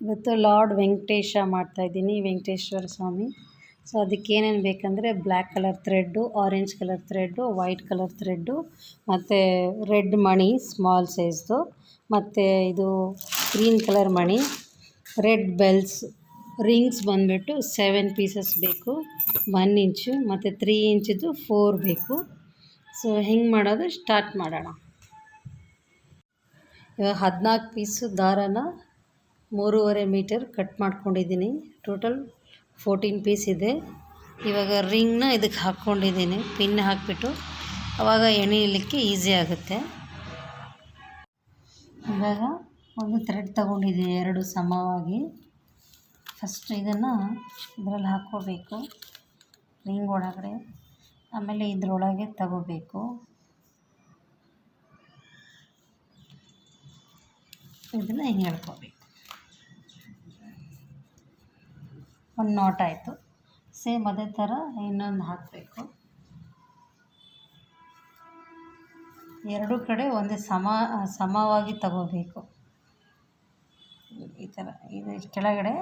ಇವತ್ತು ಲಾರ್ಡ್ ವೆಂಕಟೇಶ ಮಾಡ್ತಾಯಿದ್ದೀನಿ, ವೆಂಕಟೇಶ್ವರ ಸ್ವಾಮಿ. ಸೊ ಅದಕ್ಕೆ ಏನೇನು ಬೇಕಂದರೆ black colour thread, orange colour thread, white colour thread ಮತ್ತು ರೆಡ್ ಮಣಿ ಸ್ಮಾಲ್ ಸೈಜ್ದು, ಮತ್ತು ಇದು ಗ್ರೀನ್ ಕಲರ್ ಮಣಿ, ರೆಡ್ ಬೆಲ್ಸ್, ರಿಂಗ್ಸ್ ಬಂದುಬಿಟ್ಟು 7 ಪೀಸಸ್ ಬೇಕು, 1 ಇಂಚು ಮತ್ತು 3 ಇಂಚಿದ್ದು 4 ಬೇಕು. ಸೊ ಹೆಂಗೆ ಮಾಡೋದು ಸ್ಟಾರ್ಟ್ ಮಾಡೋಣ. ಇವಾಗ 14 ಪೀಸು ದಾರನ 3.5 ಮೀಟರ್ ಕಟ್ ಮಾಡ್ಕೊಂಡಿದ್ದೀನಿ. ಟೋಟಲ್ 14 ಪೀಸ್ ಇದೆ. ಇವಾಗ ರಿಂಗ್ನ ಇದಕ್ಕೆ ಹಾಕ್ಕೊಂಡಿದ್ದೀನಿ, ಪಿನ್ ಹಾಕಿಬಿಟ್ಟು, ಆವಾಗ ಎಣಿಲಿಕ್ಕೆ ಈಸಿ ಆಗುತ್ತೆ. ಇವಾಗ ಒಂದು ಥ್ರೆಡ್ ತಗೊಂಡಿದ್ದೀನಿ 2 ಸಮವಾಗಿ. ಫಸ್ಟ್ ಇದನ್ನು ಇದರಲ್ಲಿ ಹಾಕ್ಕೋಬೇಕು ರಿಂಗ್ ಒಳಗಡೆ, ಆಮೇಲೆ ಇದರೊಳಗೆ ತಗೋಬೇಕು. ಇದನ್ನು ಹಿಂಗೆ ಹೇಳ್ಕೋಬೇಕು. ಒಂದು ನಾಟ್ ಆಯಿತು. ಸೇಮ್ ಅದೇ ಥರ ಇನ್ನೊಂದು ಹಾಕಬೇಕು. ಎರಡೂ ಕಡೆ ಒಂದೇ ಸಮವಾಗಿ ತಗೋಬೇಕು. ಈ ಥರ ಇದು ಕೆಳಗಡೆ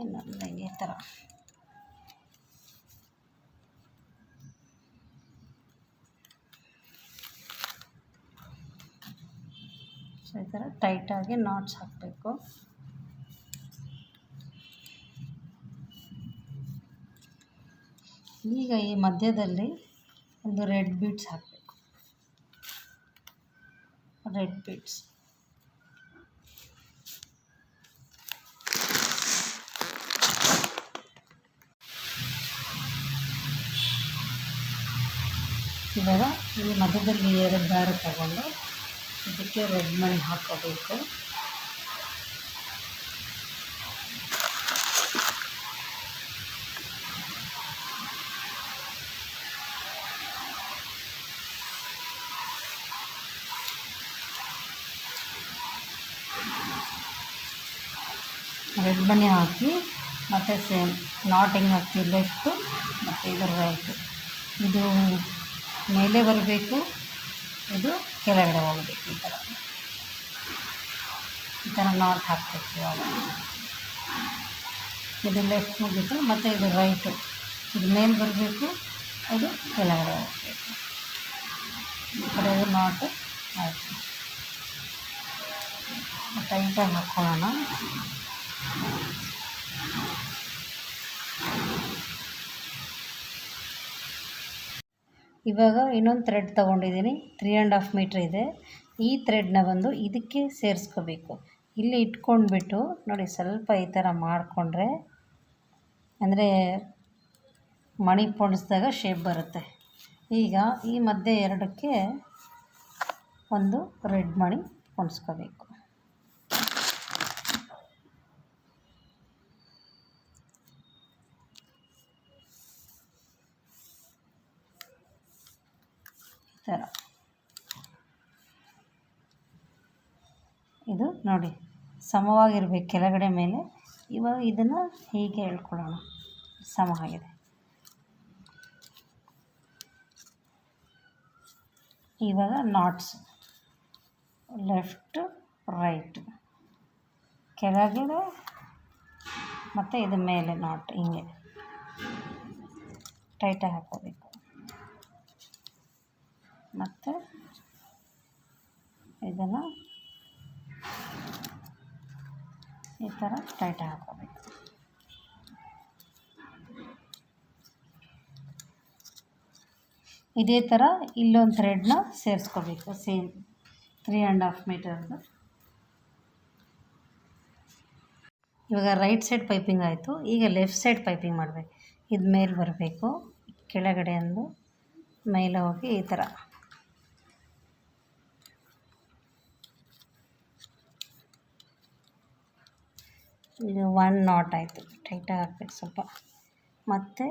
ಇನ್ನೊಂದು ಈ ಥರ ಈ ಥರ ಟೈಟಾಗಿ ನಾಟ್ಸ್ ಹಾಕಬೇಕು. ಈಗ ಈ ಮಧ್ಯದಲ್ಲಿ ಒಂದು ರೆಡ್ ಬೀಡ್ಸ್ ಹಾಕಬೇಕು. ರೆಡ್ ಬೀಡ್ಸ್ ಇವಾಗ ಈ ಮಧ್ಯದಲ್ಲಿ 2 ದಾರ ತಗೊಂಡು ಇದಕ್ಕೆ ರೆಡ್ ಮಣಿ ಹಾಕೋಬೇಕು. ರೆಡ್ ಮಣಿ ಹಾಕಿ ಮತ್ತು ಸೇಮ್ ನಾಟ್ ಹೆಂಗೆ ಹಾಕ್ತೀವಿ, ಲೆಫ್ಟು ಮತ್ತು ಇದರ ರೈಟು. ಇದು ಮೇಲೆ ಬರಬೇಕು, ಇದು ಕೆಳಗಡೆ ಹೋಗಬೇಕು. ಈ ಥರ ನಾಟ್ ಹಾಕ್ಬೇಕು. ಇವಾಗ ಇದು ಲೆಫ್ಟ್ ಮುಗಿತು, ಮತ್ತು ಇದು ರೈಟು, ಇದು ಮೇಲೆ ಬರಬೇಕು, ಅದು ಕೆಳಗಡೆ ಹೋಗಬೇಕು. ಈ ಕಡೆ ನಾಟು ಆಯಿತು. ಟೈಟಾಗಿ ಹಾಕ್ಕೊಳ್ಳೋಣ. ಇವಾಗ ಇನ್ನೊಂದು ಥ್ರೆಡ್ ತೊಗೊಂಡಿದ್ದೀನಿ, 3.5 ಮೀಟ್ರ್ ಇದೆ. ಈ ಥ್ರೆಡ್ನ ಬಂದು ಇದಕ್ಕೆ ಸೇರಿಸ್ಕೋಬೇಕು. ಇಲ್ಲಿ ಇಟ್ಕೊಂಡ್ಬಿಟ್ಟು ನೋಡಿ, ಸ್ವಲ್ಪ ಈ ಥರ ಮಾಡಿಕೊಂಡ್ರೆ ಅಂದರೆ ಮಣಿ ಪೊಣಿಸಿದಾಗ ಶೇಪ್ ಬರುತ್ತೆ. ಈಗ ಈ ಮಧ್ಯೆ 2ಕ್ಕೆ ಒಂದು ರೆಡ್ ಮಣಿ ಪೊಣಿಸ್ಕೋಬೇಕು. ಈ ಥರ ಇದು ನೋಡಿ ಸಮವಾಗಿರ್ಬೇಕು ಕೆಳಗಡೆ ಮೇಲೆ. ಇವಾಗ ಇದನ್ನು ಹೀಗೆ ಹೇಳ್ಕೊಳ್ಳೋಣ, ಸಮ ಆಗಿದೆ. ಇವಾಗ ನಾಟ್ಸ್ ಲೆಫ್ಟ್ ರೈಟ್, ಕೆಳಗಡೆ ಮತ್ತು ಇದು ಮೇಲೆ ನಾಟ್ ಹಿಂಗೆ ಟೈಟಾಗಿ ಹಾಕೋಬೇಕು. ಮತ್ತು ಇದನ್ನು ಈ ಥರ ಟೈಟಾಗಿ ಹಾಕೋಬೇಕು. ಇದೇ ಥರ ಇಲ್ಲೊಂದು ಥ್ರೆಡ್ನ ಸೇರಿಸ್ಕೋಬೇಕು, ಸೇಮ್ 3.5 ಮೀಟರ್ದು. ಇವಾಗ ರೈಟ್ ಸೈಡ್ ಪೈಪಿಂಗ್ ಆಯಿತು. ಈಗ ಲೆಫ್ಟ್ ಸೈಡ್ ಪೈಪಿಂಗ್ ಮಾಡಬೇಕು. ಇದು ಮೇಲೆ ಬರಬೇಕು, ಕೆಳಗಡೆ ಒಂದು ಮೇಲೆ ಹೋಗಿ ಈ ಥರ ಇದು 1 ನಾಟ್ ಆಯಿತು. ಟೈಟಾಗಿ ಹಾಕ್ಬೇಕು ಸ್ವಲ್ಪ. ಮತ್ತು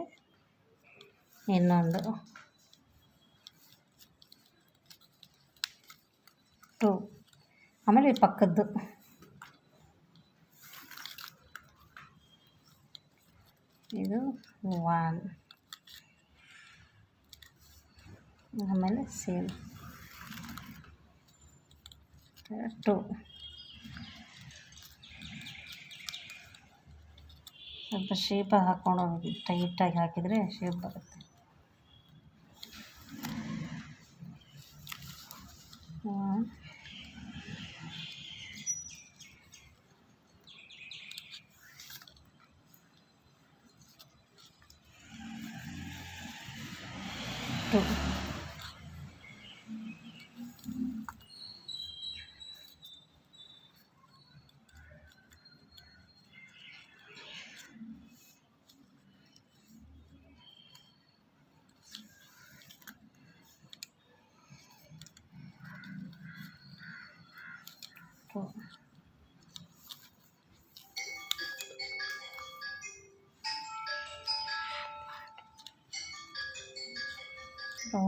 ಇನ್ನೊಂದು 2, ಆಮೇಲೆ ಪಕ್ಕದ್ದು ಇದು 1 ಆಮೇಲೆ ಸೇಮ್ 2 ಸ್ವಲ್ಪ ಶೇಪಾಗಿ ಹಾಕ್ಕೊಂಡು ಹೋಗಿ, ಟೈಟಾಗಿ ಹಾಕಿದರೆ ಶೇಪ್ ಬರುತ್ತೆ. 1 2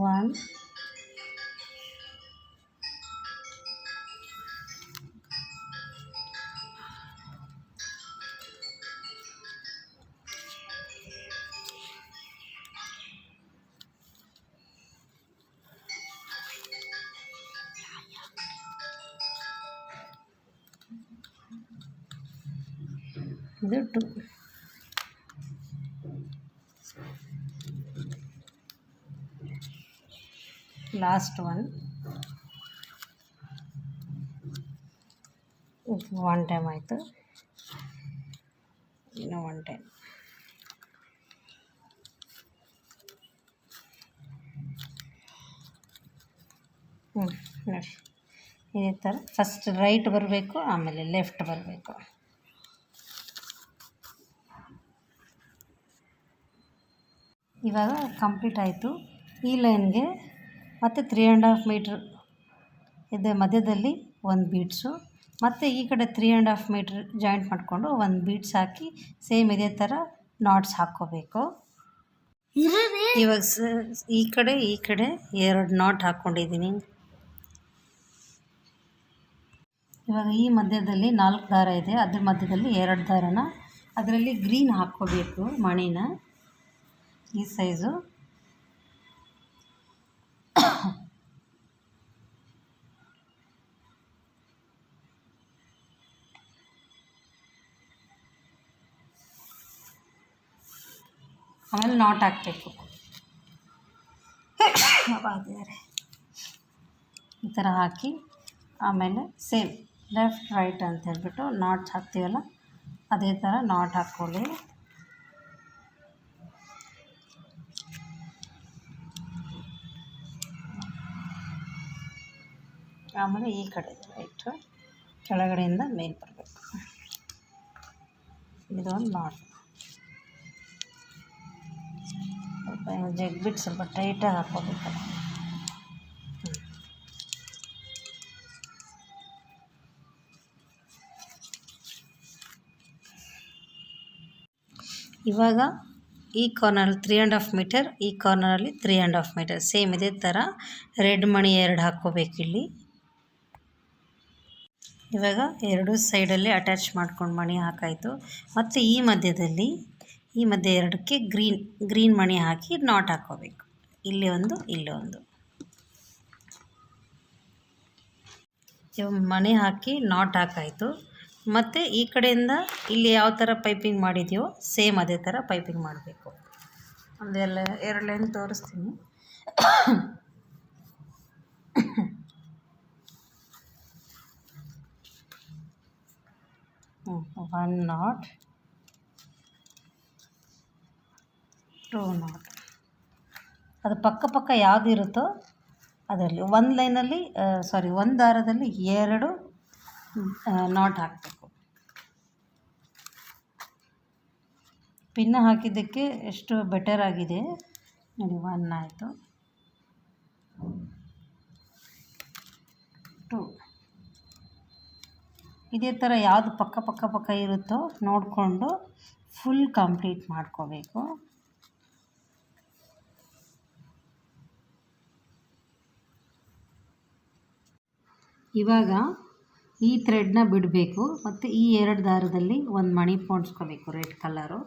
1 ಇದು 2 ಲಾಸ್ಟ್ 1 ಟೈಮ್ ಆಯಿತು, ಇನ್ನು 1 ಟೈಮ್. ನೋಡಿ ಇದೇ ಥರ ಫಸ್ಟ್ ರೈಟ್ ಬರಬೇಕು, ಆಮೇಲೆ ಲೆಫ್ಟ್ ಬರಬೇಕು. ಇವಾಗ ಕಂಪ್ಲೀಟ್ ಆಯಿತು. ಈ ಲೈನ್ಗೆ ಮತ್ತು 3.5 ಮೀಟ್ರ್ ಇದೆ ಮಧ್ಯದಲ್ಲಿ ಒಂದು ಬೀಡ್ಸು, ಮತ್ತು ಈ ಕಡೆ 3.5 ಮೀಟ್ರ್ ಜಾಯಿಂಟ್ ಮಾಡಿಕೊಂಡು ಒಂದು ಬೀಡ್ಸ್ ಹಾಕಿ ಸೇಮ್ ಇದೇ ಥರ ನಾಟ್ಸ್ ಹಾಕ್ಕೋಬೇಕು. ಇವಾಗ ಈ ಕಡೆ 2 ನಾಟ್ ಹಾಕ್ಕೊಂಡಿದ್ದೀನಿ. ಇವಾಗ ಈ ಮಧ್ಯದಲ್ಲಿ 4 ದಾರ ಇದೆ, ಅದ್ರ ಮಧ್ಯದಲ್ಲಿ 2 ದಾರನ ಅದರಲ್ಲಿ ಗ್ರೀನ್ ಹಾಕ್ಕೋಬೇಕು, ಮಣಿನ ಈ ಸೈಜು. ಆಮೇಲೆ ನಾಟ್ ಹಾಕಬೇಕು. ಈ ಥರ ಹಾಕಿ ಆಮೇಲೆ ಸೇಮ್ ಲೆಫ್ಟ್ ರೈಟ್ ಅಂತ ಹೇಳ್ಬಿಟ್ಟು ನಾಟ್ಸ್ ಹಾಕ್ತೀವಲ್ಲ ಅದೇ ಥರ ನಾಟ್ ಹಾಕ್ಕೊಳ್ಳಿ. ಆಮೇಲೆ ಈ ಕಡೆ ರೈಟು ಕೆಳಗಡೆಯಿಂದ ಮೇಲೆ ಬರಬೇಕು. ಇದೊಂದು ನಾಟ್. ಸ್ವಲ್ಪ ಜಗ್ಬಿಟ್ಟು ಸ್ವಲ್ಪ ಟೈಟಾಗಿ ಹಾಕ್ಕೋಬೇಕು. ಇವಾಗ ಈ ಕಾರ್ನರಲ್ಲಿ 3.5 ಮೀಟರ್, ಈ ಕಾರ್ನರಲ್ಲಿ 3.5 ಮೀಟರ್ ಸೇಮ್ ಇದೇ ಥರ ರೆಡ್ ಮಣಿ 2 ಹಾಕ್ಕೋಬೇಕು ಇಲ್ಲಿ. ಇವಾಗ ಎರಡು ಸೈಡಲ್ಲಿ ಅಟ್ಯಾಚ್ ಮಾಡ್ಕೊಂಡು ಮಣಿ ಹಾಕಾಯಿತು. ಮತ್ತು ಈ ಮಧ್ಯೆ 2ಕ್ಕೆ ಗ್ರೀನ್ ಮಣಿ ಹಾಕಿ ನಾಟ್ ಹಾಕ್ಕೋಬೇಕು. ಇಲ್ಲಿ ಒಂದು, ಇಲ್ಲಿ ಒಂದು. ಇವಾಗ ಮಣಿ ಹಾಕಿ ನಾಟ್ ಹಾಕಾಯಿತು. ಮತ್ತು ಈ ಕಡೆಯಿಂದ ಇಲ್ಲಿ ಯಾವ ಥರ ಪೈಪಿಂಗ್ ಮಾಡಿದೆಯೋ ಸೇಮ್ ಅದೇ ಥರ ಪೈಪಿಂಗ್ ಮಾಡಬೇಕು. ಒಂದೆಲ್ಲ 2 ಲೈನ್ ತೋರಿಸ್ತೀನಿ. 1 ನಾಟ್, 2 ನಾಟ್. ಅದು ಪಕ್ಕ ಯಾವುದು ಇರುತ್ತೋ ಅದರಲ್ಲಿ ಒಂದು ಲೈನಲ್ಲಿ ಒಂದು ದಾರದಲ್ಲಿ 2 ನಾಟ್ ಹಾಕಬೇಕು. ಪಿನ್ನ ಹಾಕಿದ್ದಕ್ಕೆ ಎಷ್ಟು ಬೆಟರ್ ಆಗಿದೆ ನೋಡಿ. 1 ಆಯಿತು, 2. ಇದೇ ಥರ ಯಾವುದು ಪಕ್ಕ ಇರುತ್ತೋ ನೋಡಿಕೊಂಡು ಫುಲ್ ಕಂಪ್ಲೀಟ್ ಮಾಡ್ಕೋಬೇಕು. ಇವಾಗ ಈ ಥ್ರೆಡ್ನ ಬಿಡಬೇಕು ಮತ್ತು ಈ 2 ದಾರದಲ್ಲಿ ಒಂದು ಮಣಿ ಪೋಣಿಸ್ಕೋಬೇಕು ರೆಡ್ ಕಲರು.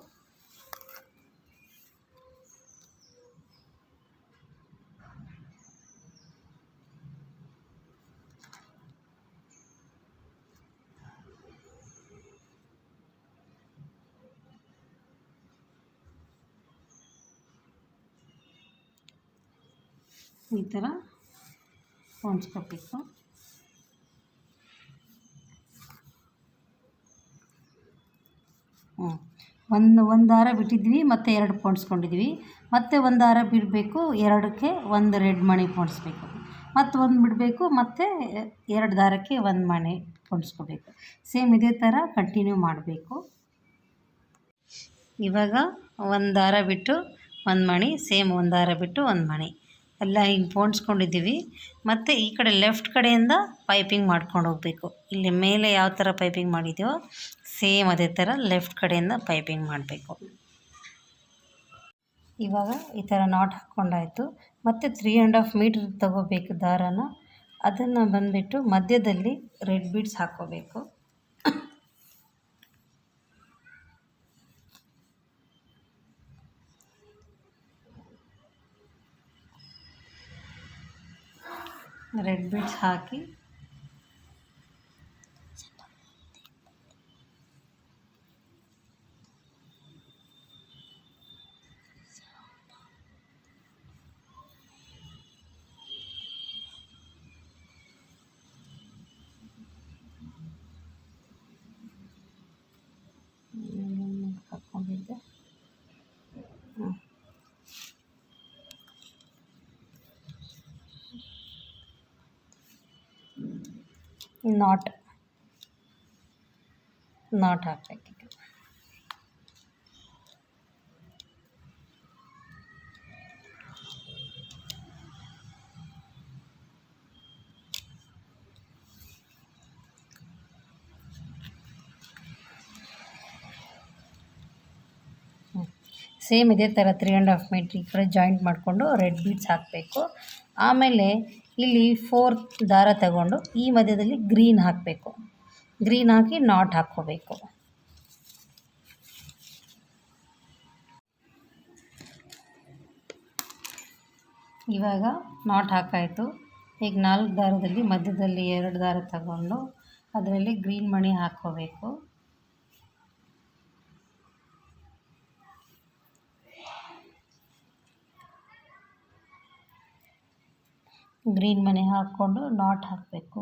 ಈ ಥರ ಹೊಂಚ್ಕೋಬೇಕು. ಒಂದು ದಾರ ಬಿಟ್ಟಿದ್ವಿ, ಮತ್ತು 2 ಪೋಣಿಸ್ಕೊಂಡಿದ್ವಿ. ಮತ್ತೆ ಒಂದು ದಾರ ಬಿಡಬೇಕು, 2ಕ್ಕೆ 1 ರೆಡ್ ಮಣಿ ಪೋಣಿಸ್ಬೇಕು. ಮತ್ತು 1 ಬಿಡಬೇಕು, ಮತ್ತು 2 ದಾರಕ್ಕೆ 1 ಮಣಿ ಪೋಣಿಸ್ಕೋಬೇಕು. ಸೇಮ್ ಇದೇ ಥರ ಕಂಟಿನ್ಯೂ ಮಾಡಬೇಕು. ಇವಾಗ 1 ದಾರ ಬಿಟ್ಟು 1 ಮಣಿ, ಸೇಮ್ 1 ದಾರ ಬಿಟ್ಟು 1 ಮಣಿ ಎಲ್ಲ ಹಿಂಗೆ ಪೋಣಿಸ್ಕೊಂಡಿದ್ದೀವಿ. ಮತ್ತು ಈ ಕಡೆ ಲೆಫ್ಟ್ ಕಡೆಯಿಂದ ಪೈಪಿಂಗ್ ಮಾಡ್ಕೊಂಡು ಹೋಗಬೇಕು. ಇಲ್ಲಿ ಮೇಲೆ ಯಾವ ಥರ ಪೈಪಿಂಗ್ ಮಾಡಿದ್ದೀವೋ ಸೇಮ್ ಅದೇ ಥರ ಲೆಫ್ಟ್ ಕಡೆಯಿಂದ ಪೈಪಿಂಗ್ ಮಾಡಬೇಕು. ಇವಾಗ ಈ ಥರ ನಾಟ್ ಹಾಕ್ಕೊಂಡಾಯಿತು. ಮತ್ತು 3.5 ಮೀಟ್ರ್ ತಗೋಬೇಕು ದಾರನ. ಅದನ್ನು ಬಂದುಬಿಟ್ಟು ಮಧ್ಯದಲ್ಲಿ ರೆಡ್ ಬೀಡ್ಸ್ ಹಾಕ್ಕೋಬೇಕು. ರೆಡ್ ಬೀಡ್ಸ್ ಹಾಕಿ ಹಾಕ್ಕೊಂಡಿದ್ದೆ. ನಾಟ್ ಹಾಕಬೇಕು. ಸೇಮ್ ಇದೇ ಥರ 3.5 ಮೀಟ್ರ್ ಈ ಕಡೆ ಜಾಯಿಂಟ್ ಮಾಡಿಕೊಂಡು ರೆಡ್ ಬೀಡ್ಸ್ ಹಾಕಬೇಕು. ಆಮೇಲೆ ಇಲ್ಲಿ 4 ದಾರ ತಗೊಂಡು ಈ ಮಧ್ಯದಲ್ಲಿ ಗ್ರೀನ್ ಹಾಕಬೇಕು. ಗ್ರೀನ್ ಹಾಕಿ ನಾಟ್ ಹಾಕ್ಕೋಬೇಕು. ಇವಾಗ ನಾಟ್ ಹಾಕಾಯಿತು. ಈಗ 4 ದಾರದಲ್ಲಿ ಮಧ್ಯದಲ್ಲಿ 2 ದಾರ ತಗೊಂಡು ಅದರಲ್ಲಿ ಗ್ರೀನ್ ಮಣಿ ಹಾಕ್ಕೋಬೇಕು. ಗ್ರೀನ್ ಮಣಿ ಹಾಕ್ಕೊಂಡು ನಾಟ್ ಹಾಕಬೇಕು.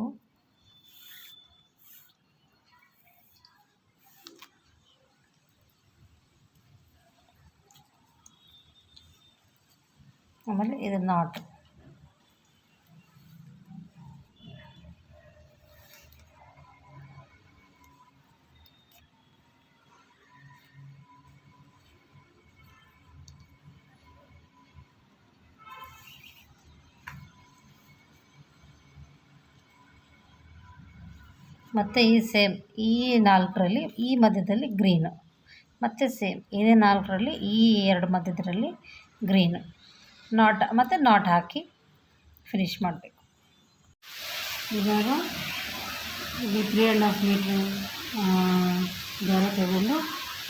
ಆಮೇಲೆ ಇದು ನಾಟ್. ಮತ್ತು ಈ ಸೇಮ್ ಈ 4ರಲ್ಲಿ ಈ ಮಧ್ಯದಲ್ಲಿ ಗ್ರೀನು, ಮತ್ತು ಸೇಮ್ ಇದೇ 4ರಲ್ಲಿ ಈ 2 ಮಧ್ಯದಲ್ಲಿ ಗ್ರೀನು ನಾಟ್, ಮತ್ತು ನಾಟ್ ಹಾಕಿ ಫಿನಿಷ್ ಮಾಡಬೇಕು. ಇವಾಗ ಇದು 3.5 ಮೀಟ್ರ್ ದಾರ ತಗೊಂಡು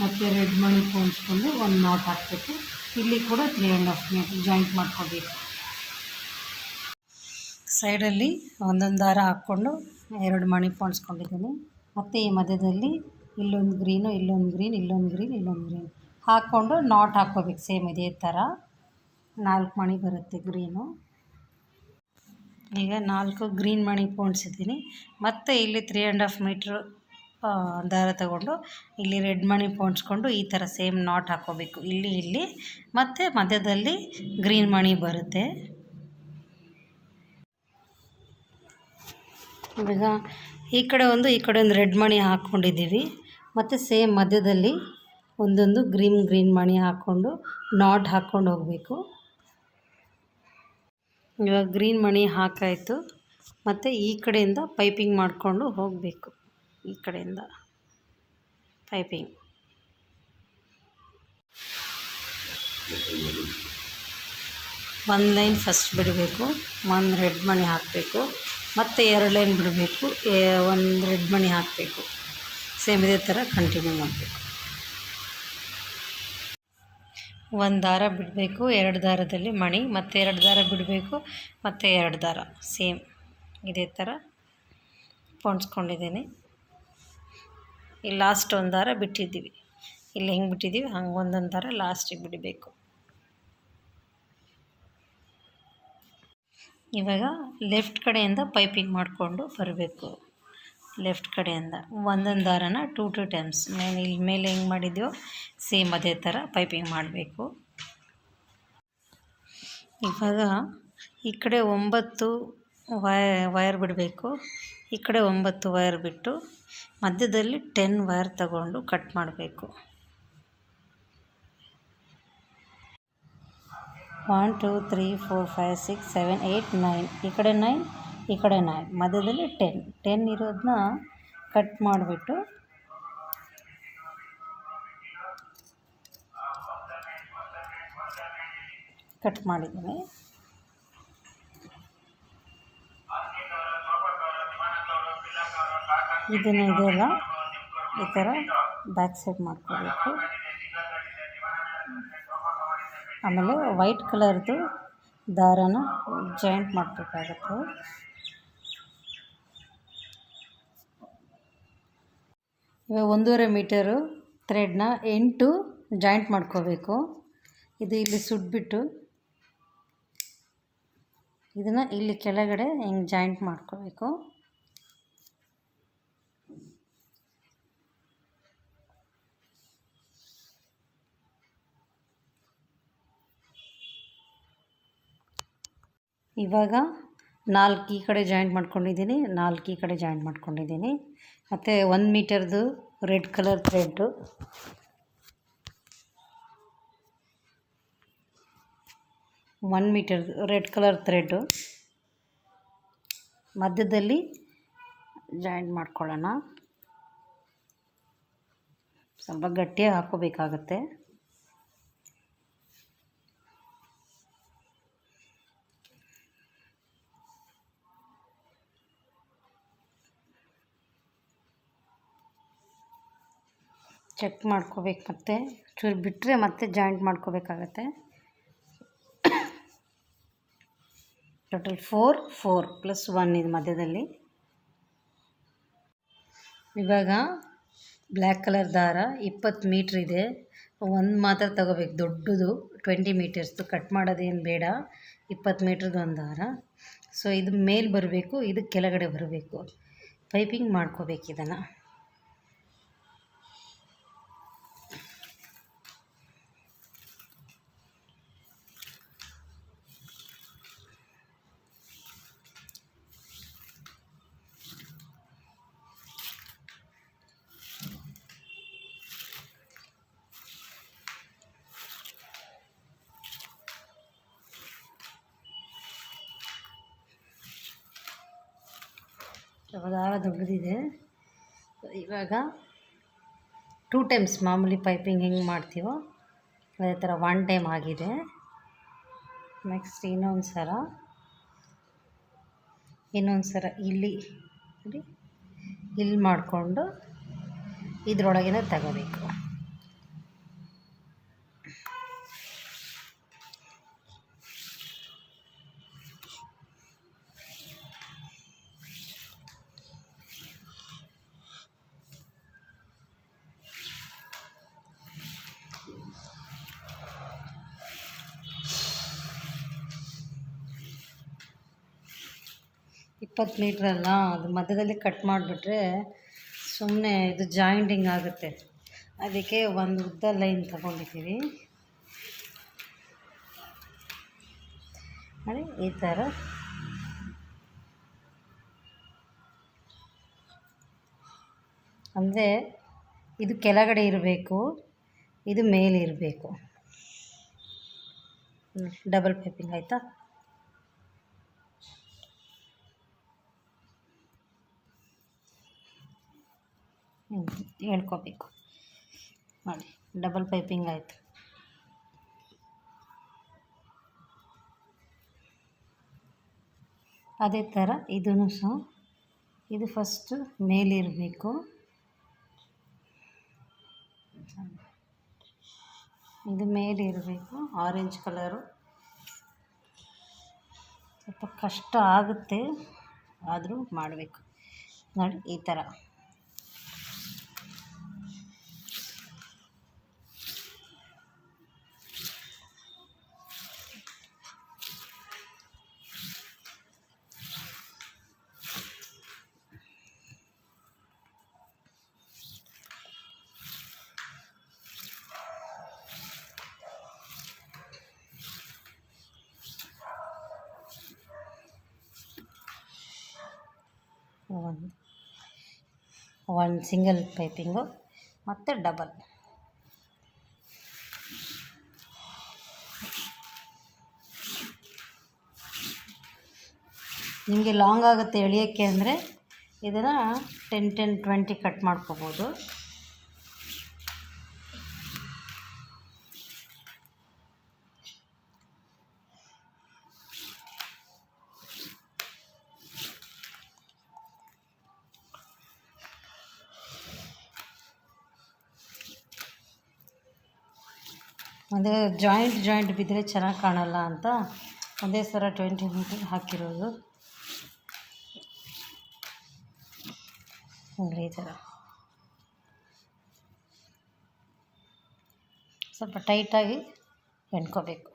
ಮತ್ತು ರೆಡ್ ಮಣಿ ಪೋಣಿಸ್ಕೊಂಡು ಒಂದು ನಾಟ್ ಹಾಕಬೇಕು. ಇಲ್ಲಿ ಕೂಡ 3.5 ಮೀಟ್ರ್ ಜಾಯಿಂಟ್ ಮಾಡ್ಕೋಬೇಕು. ಸೈಡಲ್ಲಿ ಒಂದೊಂದು ದಾರ ಹಾಕ್ಕೊಂಡು 2 ಮಣಿ ಪೋಣಿಸ್ಕೊಂಡಿದ್ದೀನಿ. ಮತ್ತು ಈ ಮಧ್ಯದಲ್ಲಿ ಇಲ್ಲೊಂದು ಗ್ರೀನು, ಇಲ್ಲೊಂದು ಗ್ರೀನ್, ಇಲ್ಲೊಂದು ಗ್ರೀನ್, ಇಲ್ಲೊಂದು ಗ್ರೀನ್ ಹಾಕ್ಕೊಂಡು ನಾಟ್ ಹಾಕ್ಕೋಬೇಕು. ಸೇಮ್ ಇದೇ ಥರ 4 ಮಣಿ ಬರುತ್ತೆ ಗ್ರೀನು. ಈಗ 4 ಗ್ರೀನ್ ಮಣಿ ಪೋಣಿಸಿದ್ದೀನಿ. ಮತ್ತು ಇಲ್ಲಿ 3.5 ಮೀಟ್ರ್ ದಾರ ತಗೊಂಡು ಇಲ್ಲಿ ರೆಡ್ ಮಣಿ ಪೋಣಿಸ್ಕೊಂಡು ಈ ಥರ ಸೇಮ್ ನಾಟ್ ಹಾಕ್ಕೋಬೇಕು. ಇಲ್ಲಿ ಮತ್ತು ಮಧ್ಯದಲ್ಲಿ ಗ್ರೀನ್ ಮಣಿ ಬರುತ್ತೆ. ಈಗ ಈ ಕಡೆ ಒಂದು ರೆಡ್ ಮಣಿ ಹಾಕ್ಕೊಂಡಿದ್ದೀವಿ. ಮತ್ತು ಸೇಮ್ ಮಧ್ಯದಲ್ಲಿ ಒಂದೊಂದು ಗ್ರೀನ್ ಮಣಿ ಹಾಕ್ಕೊಂಡು ನಾಟ್ ಹಾಕ್ಕೊಂಡು ಹೋಗಬೇಕು. ಇವಾಗ ಗ್ರೀನ್ ಮಣಿ ಹಾಕಾಯಿತು. ಮತ್ತು ಈ ಕಡೆಯಿಂದ ಪೈಪಿಂಗ್ ಮಾಡಿಕೊಂಡು ಹೋಗಬೇಕು. ಈ ಕಡೆಯಿಂದ ಪೈಪಿಂಗ್ ಒಂದು ಲೈನ್ ಫಸ್ಟ್ ಬಿಡಬೇಕು, 1 ರೆಡ್ ಮಣಿ ಹಾಕಬೇಕು, ಮತ್ತು 2 ಲೈನ್ ಬಿಡಬೇಕು, 1 ರೆಡ್ ಮಣಿ ಹಾಕಬೇಕು. ಸೇಮ್ ಇದೇ ಥರ ಕಂಟಿನ್ಯೂ ಮಾಡಬೇಕು. 1 ದಾರ ಬಿಡಬೇಕು, 2 ದಾರದಲ್ಲಿ ಮಣಿ, ಮತ್ತು 2 ದಾರ ಬಿಡಬೇಕು, ಮತ್ತು 2 ದಾರ ಸೇಮ್ ಇದೇ ಥರ ಪೋಣಿಸ್ಕೊಂಡಿದ್ದೀನಿ. ಇಲ್ಲಿ ಲಾಸ್ಟ್ 1 ದಾರ ಬಿಟ್ಟಿದ್ದೀವಿ. ಇಲ್ಲಿ ಹೆಂಗೆ ಬಿಟ್ಟಿದ್ದೀವಿ ಹಂಗೆ ಒಂದೊಂದು ದಾರ ಲಾಸ್ಟಿಗೆ ಬಿಡಬೇಕು. ಇವಾಗ ಲೆಫ್ಟ್ ಕಡೆಯಿಂದ ಪೈಪಿಂಗ್ ಮಾಡಿಕೊಂಡು ಬರಬೇಕು. ಲೆಫ್ಟ್ ಕಡೆಯಿಂದ ಒಂದೊಂದು ದಾರನ 2 ಟೈಮ್ಸ್ ಮೇಲೆ ಹೆಂಗೆ ಮಾಡಿದ್ವೋ ಸೇಮ್ ಅದೇ ಥರ ಪೈಪಿಂಗ್ ಮಾಡಬೇಕು. ಇವಾಗ ಈ ಕಡೆ 9 ವಯರ್ ಬಿಡಬೇಕು, ಈ ಕಡೆ 9 ವಯರ್ ಬಿಟ್ಟು ಮಧ್ಯದಲ್ಲಿ 10 ವಯರ್ ತಗೊಂಡು ಕಟ್ ಮಾಡಬೇಕು. 1 2 3 4 5 6 7 8 9 ಈ ಕಡೆ 9 ಈ ಕಡೆ 9 ಮಧ್ಯದಲ್ಲಿ 10 ಇರೋದನ್ನ ಕಟ್ ಮಾಡಿಬಿಟ್ಟು ಕಟ್ ಮಾಡಿದ್ದೀನಿ. ಇದನ್ನು ಇದೆಲ್ಲ ಈ ಥರ ಬ್ಯಾಕ್ ಸೈಡ್ ಮಾಡ್ಕೋಬೇಕು. ಆಮೇಲೆ ವೈಟ್ ಕಲರ್ದು ದಾರನ ಜಾಯಿಂಟ್ ಮಾಡಬೇಕಾಗತ್ತೆ. ಇವಾಗ 1.5 ಮೀಟರು ಥ್ರೆಡ್ನ 8 ಜಾಯಿಂಟ್ ಮಾಡ್ಕೋಬೇಕು. ಇದು ಇಲ್ಲಿ ಸುಟ್ಬಿಟ್ಟು ಇದನ್ನು ಇಲ್ಲಿ ಕೆಳಗಡೆ ಹಿಂಗೆ ಜಾಯಿಂಟ್ ಮಾಡ್ಕೋಬೇಕು. ಇವಾಗ 4 ಈ ಕಡೆ ಜಾಯಿಂಟ್ ಮಾಡ್ಕೊಂಡಿದ್ದೀನಿ, 4 ಈ ಕಡೆ ಜಾಯಿಂಟ್ ಮಾಡ್ಕೊಂಡಿದ್ದೀನಿ. ಮತ್ತು 1 ಮೀಟರ್ದು ರೆಡ್ ಕಲರ್ ಥ್ರೆಡ್ಡು, 1 ಮೀಟರ್ದು ರೆಡ್ ಕಲರ್ ಥ್ರೆಡ್ಡು ಮಧ್ಯದಲ್ಲಿ ಜಾಯಿಂಟ್ ಮಾಡ್ಕೊಳ್ಳೋಣ. ಸ್ವಲ್ಪ ಗಟ್ಟಿಯಾಗಿ ಹಾಕ್ಕೋಬೇಕಾಗತ್ತೆ. ಚೆಕ್ ಮಾಡ್ಕೋಬೇಕು, ಮತ್ತು ಚೂರು ಬಿಟ್ಟರೆ ಮತ್ತೆ ಜಾಯಿಂಟ್ ಮಾಡ್ಕೋಬೇಕಾಗತ್ತೆ. ಟೋಟಲ್ 4 ಪ್ಲಸ್ 1 ಇದು ಮಧ್ಯದಲ್ಲಿ. ಇವಾಗ ಬ್ಲ್ಯಾಕ್ ಕಲರ್ ದಾರ 20 ಮೀಟ್ರ್ ಇದೆ, ಒಂದು ಮಾತ್ರ ತಗೋಬೇಕು ದೊಡ್ಡದು, 20 ಮೀಟರ್ಸ್ದು. ಕಟ್ ಮಾಡೋದೇನು ಬೇಡ, 20 ಮೀಟ್ರದ್ದು ಒಂದು ದಾರ. ಸೊ ಇದು ಮೇಲೆ ಬರಬೇಕು, ಇದು ಕೆಳಗಡೆ ಬರಬೇಕು. ಪೈಪಿಂಗ್ ಮಾಡ್ಕೋಬೇಕು ಇದನ್ನು. ದಾರ ದೊಡ್ಡದಿದೆ. ಇವಾಗ 2 ಟೈಮ್ಸ್ ಮಾಮೂಲಿ ಪೈಪಿಂಗ್ ಹೆಂಗೆ ಮಾಡ್ತೀವೋ ಅದೇ ಥರ 1 ಟೈಮ್ ಆಗಿದೆ. ನೆಕ್ಸ್ಟ್ ಇನ್ನೊಂದು ಸರ ಇಲ್ಲಿ ಮಾಡಿಕೊಂಡು ಇದರೊಳಗಿಂದ ತಗೋಬೇಕು. ಇಪ್ಪತ್ತು ಮೀಟ್ರಲ್ಲ, ಅದು ಮಧ್ಯದಲ್ಲಿ ಕಟ್ ಮಾಡಿಬಿಟ್ರೆ ಸುಮ್ಮನೆ ಇದು ಜಾಯಿಂಟಿಂಗ್ ಆಗುತ್ತೆ. ಅದಕ್ಕೆ ಒಂದು ಉದ್ದ ಲೈನ್ ತಗೊಂಡಿದ್ದೀವಿ ನೋಡಿ ಈ ಥರ. ಅಂದರೆ ಇದು ಕೆಳಗಡೆ ಇರಬೇಕು, ಇದು ಮೇಲೆ ಇರಬೇಕು. ಡಬಲ್ ಪೈಪಿಂಗ್ ಆಯಿತಾ? ಹೇಳ್ಕೋಬೇಕು ನೋಡಿ, ಡಬಲ್ ಪೈಪಿಂಗ್ ಆಯಿತು. ಅದೇ ಥರ ಇದೂ ಸಹ ಇದು ಫಸ್ಟು ಮೇಲಿರಬೇಕು, ಇದು ಮೇಲಿರಬೇಕು. ಆರೆಂಜ್ ಕಲರು ಸ್ವಲ್ಪ ಕಷ್ಟ ಆಗುತ್ತೆ, ಆದರೂ ಮಾಡಬೇಕು ನೋಡಿ ಈ ಥರ. ಒಂದು ಸಿಂಗಲ್ ಪೈಪಿಂಗು ಮತ್ತು ಡಬಲ್. ನಿಮಗೆ ಲಾಂಗ್ ಆಗುತ್ತೆ ಎಳೆಯೋಕ್ಕೆ ಅಂದರೆ ಇದನ್ನು 10-20 ಕಟ್ ಮಾಡ್ಕೋಬೋದು. ಅದೇ ಜಾಯಿಂಟ್ ಬಿದ್ದರೆ ಚೆನ್ನಾಗಿ ಕಾಣಲ್ಲ ಅಂತ ಒಂದೇ ಸಲ 20 ಮೀಟರ್ ಹಾಕಿರೋದು. ನೋಡಿ ಈ ಥರ ಸ್ವಲ್ಪ ಟೈಟಾಗಿ ಎಣ್ಕೋಬೇಕು.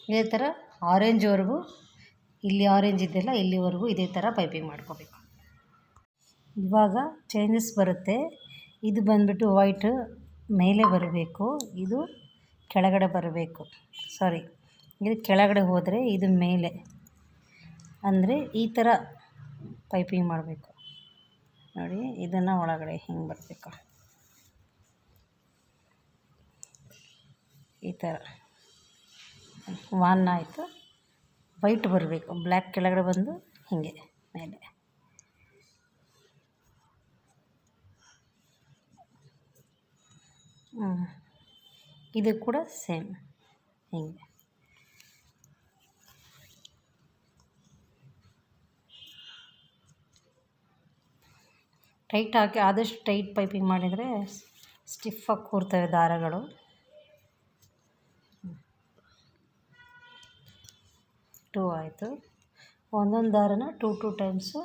ಇದೇ ಥರ ಆರೆಂಜ್ವರೆಗೂ, ಇಲ್ಲಿ ಆರೆಂಜ್ ಇದೆಯಲ್ಲ ಇಲ್ಲಿವರೆಗೂ ಇದೇ ಥರ ಪೈಪಿಂಗ್ ಮಾಡ್ಕೋಬೇಕು. ಇವಾಗ ಚೇಂಜಸ್ ಬರುತ್ತೆ. ಇದು ಬಂದುಬಿಟ್ಟು ವೈಟ್ ಮೇಲೆ ಬರಬೇಕು, ಇದು ಕೆಳಗಡೆ ಬರಬೇಕು. ಇದು ಕೆಳಗಡೆ ಹೋದರೆ ಇದು ಮೇಲೆ, ಅಂದರೆ ಈ ಥರ ಪೈಪಿಂಗ್ ಮಾಡಬೇಕು. ನೋಡಿ ಇದನ್ನು ಒಳಗಡೆ ಹಿಂಗೆ ಬರಬೇಕು, ಈ ಥರ 1 ಆಯಿತು. ವೈಟ್ ಬರಬೇಕು, ಬ್ಲ್ಯಾಕ್ ಕೆಳಗಡೆ ಬಂದು ಹೀಗೆ ಮೇಲೆ. ಇದು ಕೂಡ ಸೇಮ್ ಹಿಂಗೆ. ಟೈಟ್ ಹಾಕಿ, ಆದಷ್ಟು ಟೈಟ್ ಪೈಪಿಂಗ್ ಮಾಡಿದರೆ ಸ್ಟಿಫಾಗಿ ಕೂರ್ತವೆ ದಾರಗಳು. ಟೂ ಆಯಿತು. ಒಂದೊಂದು ದಾರನ 2 ಟೈಮ್ಸು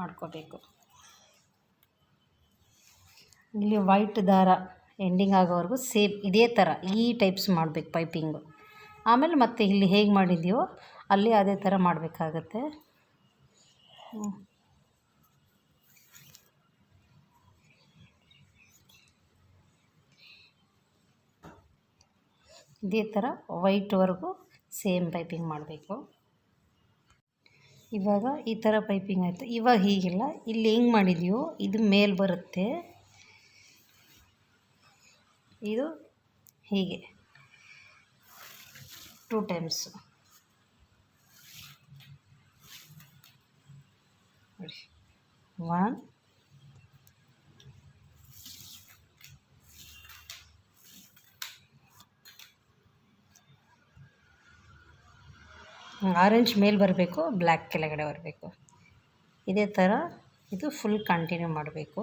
ಮಾಡ್ಕೋಬೇಕು. ಇಲ್ಲಿ ವೈಟ್ ದಾರ ಎಂಡಿಂಗ್ ಆಗೋವರೆಗೂ ಸೇಮ್ ಇದೇ ಥರ ಈ ಟೈಪ್ಸ್ ಮಾಡಬೇಕು ಪೈಪಿಂಗು. ಆಮೇಲೆ ಮತ್ತೆ ಇಲ್ಲಿ ಹೇಗೆ ಮಾಡಿದ್ದೀವೋ ಅಲ್ಲಿ ಅದೇ ಥರ ಮಾಡಬೇಕಾಗತ್ತೆ. ಇದೇ ಥರ ವೈಟ್ವರೆಗೂ ಸೇಮ್ ಪೈಪಿಂಗ್ ಮಾಡಬೇಕು. ಇವಾಗ ಈ ಥರ ಪೈಪಿಂಗ್ ಆಯಿತು. ಇವಾಗ ಹೀಗಿಲ್ಲ, ಇಲ್ಲಿ ಹೆಂಗೆ ಮಾಡಿದೆಯೋ ಇದು ಮೇಲೆ ಬರುತ್ತೆ, ಇದು ಹೀಗೆ 2 ಟೈಮ್ಸು. ನೋಡಿ 1 ಆರೆಂಜ್ ಮೇಲೆ ಬರಬೇಕು, ಬ್ಲ್ಯಾಕ್ ಕೆಳಗಡೆ ಬರಬೇಕು. ಇದೇ ಥರ ಇದು ಫುಲ್ ಕಂಟಿನ್ಯೂ ಮಾಡಬೇಕು.